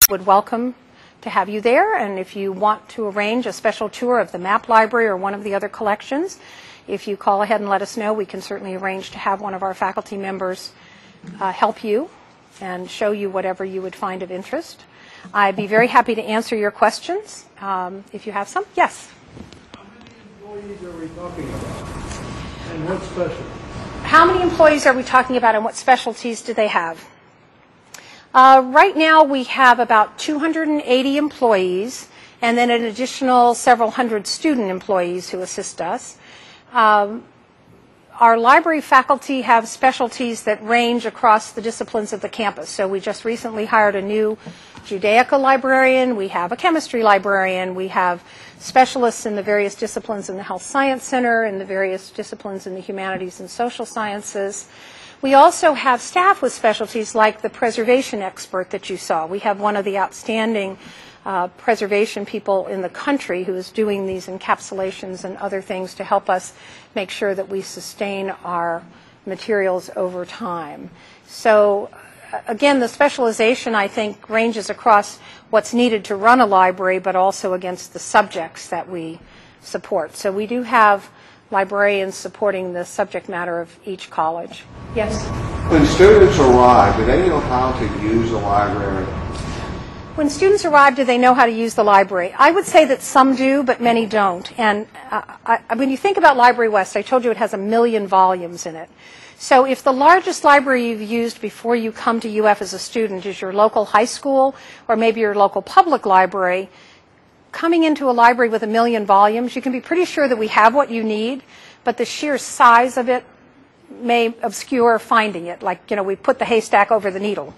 would welcome to have you there. And if you want to arrange a special tour of the map library or one of the other collections, if you call ahead and let us know, we can certainly arrange to have one of our faculty members help you and show you whatever you would find of interest. I'd be very happy to answer your questions if you have some. Yes? How many employees are we talking about? And what specialties? How many employees are we talking about and what specialties do they have? Right now we have about 280 employees and then an additional several hundred student employees who assist us. Our library faculty have specialties that range across the disciplines of the campus. So we just recently hired a new Judaica librarian, we have a chemistry librarian, we have specialists in the various disciplines in the Health Science Center, in the various disciplines in the humanities and social sciences. We also have staff with specialties like the preservation expert that you saw. We have one of the outstanding preservation people in the country who is doing these encapsulations and other things to help us make sure that we sustain our materials over time. So again, the specialization, I think, ranges across what's needed to run a library, but also against the subjects that we support. So we do have librarians supporting the subject matter of each college. Yes? When students arrive, do they know how to use the library? When students arrive, do they know how to use the library? I would say that some do, but many don't. And when you think about Library West, I told you it has 1 million volumes in it. So if the largest library you've used before you come to UF as a student is your local high school or maybe your local public library, coming into a library with 1 million volumes, you can be pretty sure that we have what you need, but the sheer size of it may obscure finding it. Like, you know, we put the haystack over the needle.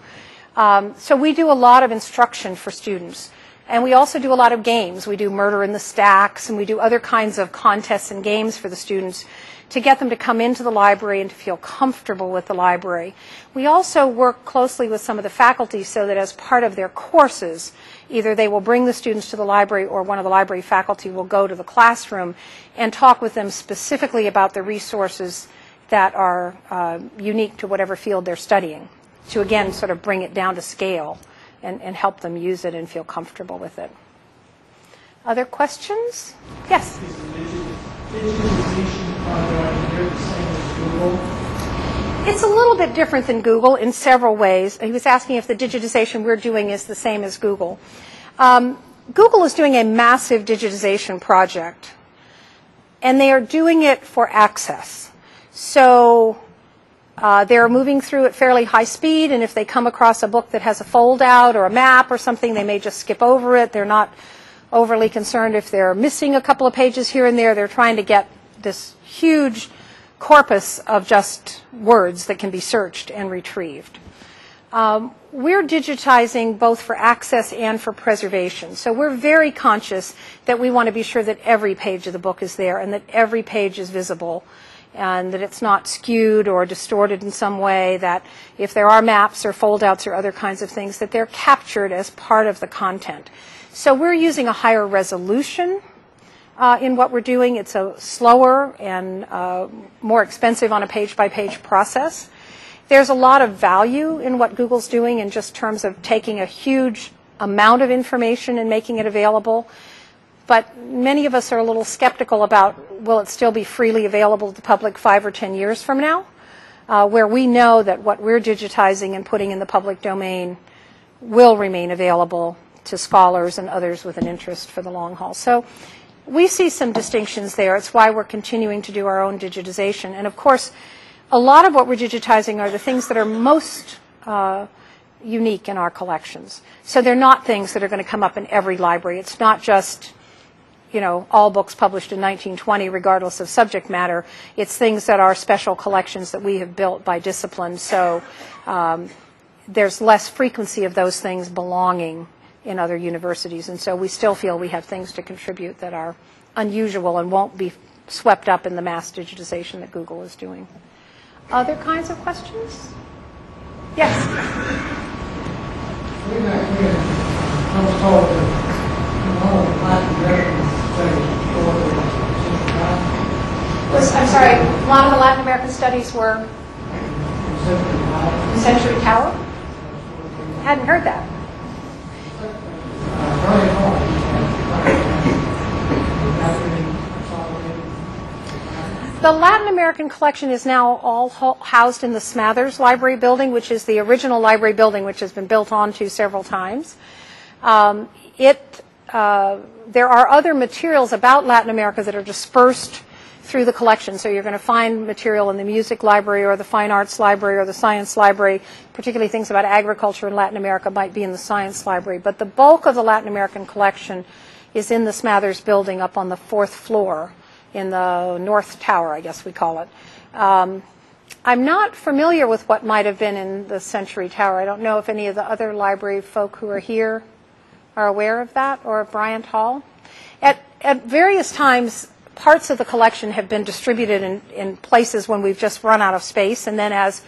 So we do a lot of instruction for students. And we also do a lot of games. We do Murder in the Stacks, and we do other kinds of contests and games for the students to get them to come into the library and to feel comfortable with the library. We also work closely with some of the faculty so that as part of their courses, either they will bring the students to the library or one of the library faculty will go to the classroom and talk with them specifically about the resources that are unique to whatever field they're studying, to again sort of bring it down to scale and help them use it and feel comfortable with it. Other questions? Yes? Is the digitization project here the same as Google? It's a little bit different than Google in several ways. He was asking if the digitization we're doing is the same as Google. Google is doing a massive digitization project, and they are doing it for access. So they're moving through at fairly high speed, and if they come across a book that has a fold-out or a map or something, they may just skip over it. They're not overly concerned if they're missing a couple of pages here and there. They're trying to get this huge corpus of just words that can be searched and retrieved. We're digitizing both for access and for preservation. So we're very conscious that we want to be sure that every page of the book is there and that every page is visible, and that it's not skewed or distorted in some way, that if there are maps or foldouts or other kinds of things, that they're captured as part of the content. So we're using a higher resolution in what we're doing. It's a slower and more expensive on a page-by-page process. There's a lot of value in what Google's doing in just terms of taking a huge amount of information and making it available. But many of us are a little skeptical about, will it still be freely available to the public 5 or 10 years from now, where we know that what we're digitizing and putting in the public domain will remain available to scholars and others with an interest for the long haul. So we see some distinctions there. It's why we're continuing to do our own digitization. And of course, a lot of what we're digitizing are the things that are most unique in our collections. So they're not things that are going to come up in every library. It's not just, you know, all books published in 1920, regardless of subject matter. It's things that are special collections that we have built by discipline. So there's less frequency of those things belonging in other universities. And so we still feel we have things to contribute that are unusual and won't be swept up in the mass digitization that Google is doing. Other kinds of questions? Yes? Way back when, I was told that all of Latin American studies I'm sorry, a lot of the Latin American studies were in Century Tower? Hadn't heard that. very hard. The Latin American collection is now all housed in the Smathers Library building, which is the original library building, which has been built onto several times. There are other materials about Latin America that are dispersed through the collection. So you're going to find material in the music library or the fine arts library or the science library, particularly things about agriculture in Latin America might be in the science library. But the bulk of the Latin American collection is in the Smathers building up on the 4th floor in the North Tower, I guess we call it. I'm not familiar with what might have been in the Century Tower. I don't know if any of the other library folk who are here are aware of that, or Bryant Hall. At various times, parts of the collection have been distributed in places when we've just run out of space, and then as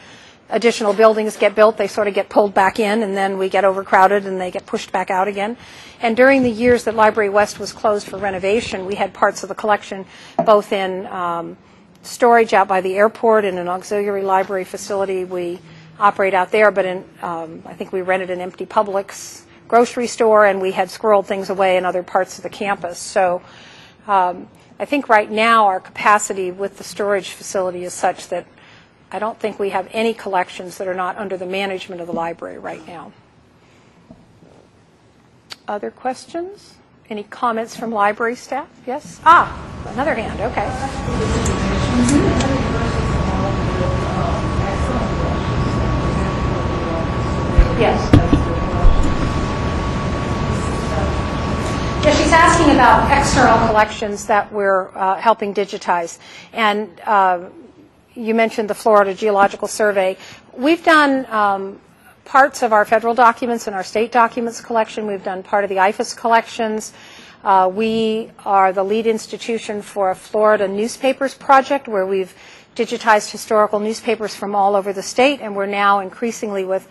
additional buildings get built, they sort of get pulled back in, and then we get overcrowded and they get pushed back out again. And during the years that Library West was closed for renovation, we had parts of the collection both in storage out by the airport in an auxiliary library facility we operate out there, but I think we rented an empty Publix grocery store, and we had squirreled things away in other parts of the campus. So I think right now our capacity with the storage facility is such that I don't think we have any collections that are not under the management of the library right now. Other questions? Any comments from library staff? Yes? Another hand, okay. Yes. Yeah, she's asking about external collections that we're helping digitize. And you mentioned the Florida Geological Survey. We've done parts of our federal documents and our state documents collection. We've done part of the IFAS collections. We are the lead institution for a Florida newspapers project where we've digitized historical newspapers from all over the state, and we're now increasingly with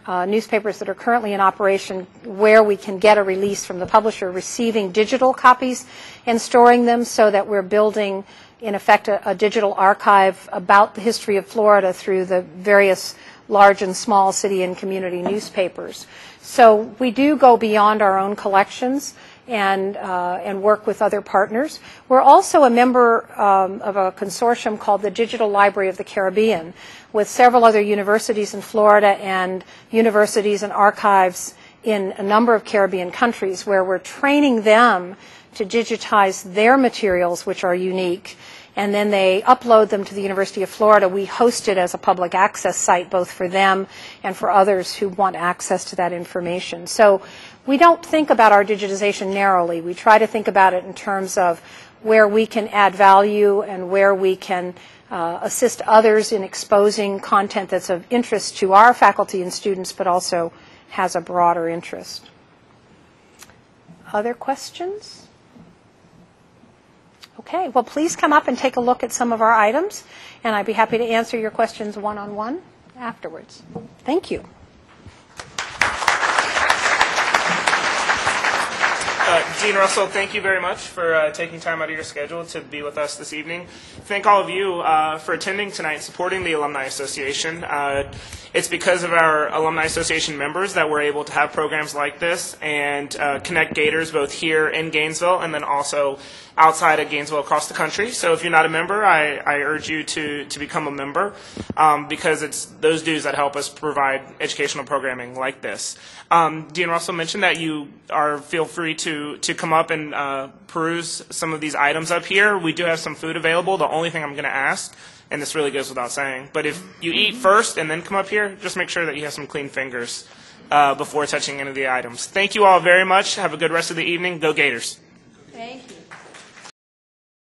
newspapers that are currently in operation where we can get a release from the publisher, receiving digital copies and storing them, so that we're building, in effect, a digital archive about the history of Florida through the various large and small city and community newspapers. So we do go beyond our own collections and work with other partners. We're also a member of a consortium called the Digital Library of the Caribbean, with several other universities in Florida and universities and archives in a number of Caribbean countries, where we're training them to digitize their materials, which are unique, and then they upload them to the University of Florida. We host it as a public access site, both for them and for others who want access to that information. So we don't think about our digitization narrowly. We try to think about it in terms of where we can add value and where we can assist others in exposing content that's of interest to our faculty and students, but also has a broader interest. Other questions? Okay, well, please come up and take a look at some of our items, and I'd be happy to answer your questions one-on-one afterwards. Thank you. Dean Russell, thank you very much for taking time out of your schedule to be with us this evening. Thank all of you for attending tonight and supporting the Alumni Association. It's because of our Alumni Association members that we're able to have programs like this and connect Gators both here in Gainesville and then also outside of Gainesville across the country. So if you're not a member, I urge you to become a member because it's those dues that help us provide educational programming like this. Dean Russell mentioned that you feel free to come up and peruse some of these items up here. We do have some food available. The only thing I'm going to ask, and this really goes without saying, but if you eat first and then come up here, just make sure that you have some clean fingers before touching any of the items. Thank you all very much. Have a good rest of the evening. Go Gators. Thank you.